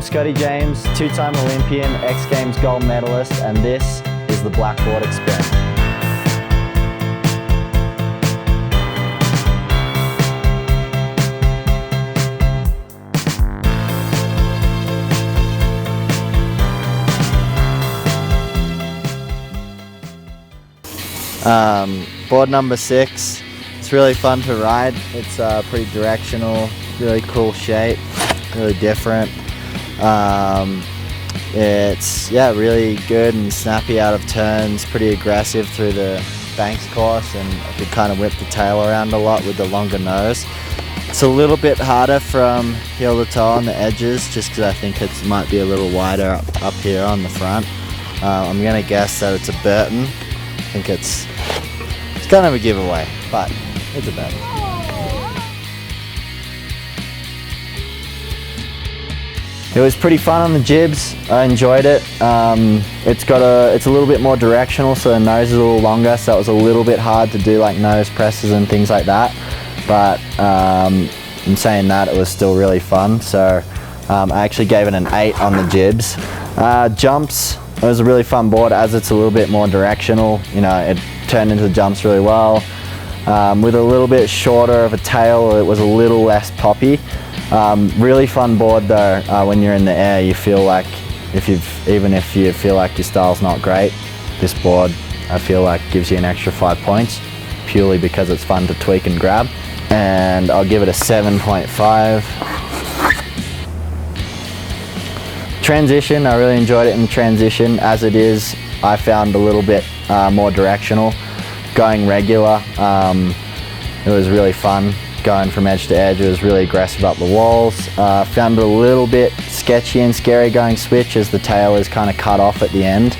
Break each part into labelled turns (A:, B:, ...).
A: Scotty James, two-time Olympian, X Games gold medalist, and this is the Blackboard experiment. Board number 6. It's really fun to ride. It's pretty directional, really cool shape, really different. It's really good and snappy out of turns, pretty aggressive through the banks course, and I could kind of whip the tail around a lot with the longer nose. It's a little bit harder from heel to toe on the edges, just because I think it might be a little wider up here on the front. I'm going to guess that it's a Burton. I think it's kind of a giveaway, but it's a Burton. It was pretty fun on the jibs. I enjoyed it. It's a little bit more directional, so the nose is a little longer, so it was a little bit hard to do like nose presses and things like that. But in saying that, it was still really fun. So I actually gave it an 8 on the jibs. Jumps, it was a really fun board as it's a little bit more directional. You know, it turned into the jumps really well. With a little bit shorter of a tail, it was a little less poppy. Really fun board though. When you're in the air, you feel like even if you feel like your style's not great, this board I feel like gives you an extra 5 points purely because it's fun to tweak and grab. And I'll give it a 7.5. Transition, I really enjoyed it in transition. As it is, I found a little bit more directional. Going regular, it was really fun. Going from edge to edge, it was really aggressive up the walls. Found it a little bit sketchy and scary going switch as the tail is kind of cut off at the end.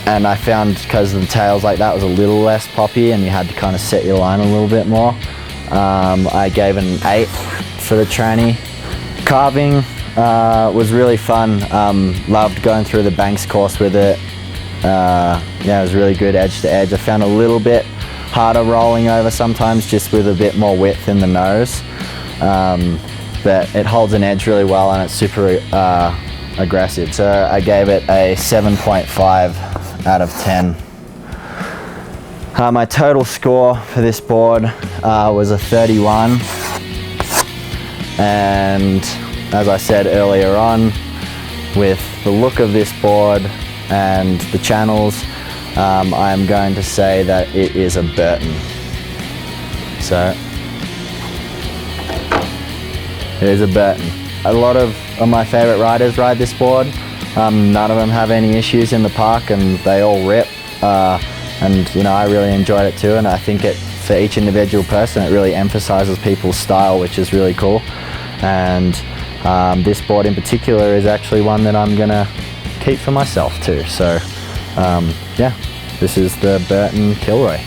A: And I found because the tails like that was a little less poppy and you had to kind of set your line a little bit more. I gave it an 8 for the tranny. Carving was really fun. Loved going through the banks course with it. It was really good edge to edge. I found a little bit harder rolling over sometimes, just with a bit more width in the nose. But it holds an edge really well and it's super aggressive. So I gave it a 7.5 out of 10. My total score for this board was a 31. And as I said earlier on, with the look of this board and the channels, I'm going to say that it is a Burton. So it is a Burton. A lot of my favourite riders ride this board. None of them have any issues in the park and they all rip. And you know, I really enjoyed it too, and I think for each individual person it really emphasises people's style, which is really cool. And this board in particular is actually one that I'm gonna keep for myself too. So yeah, this is the Burton Kilroy.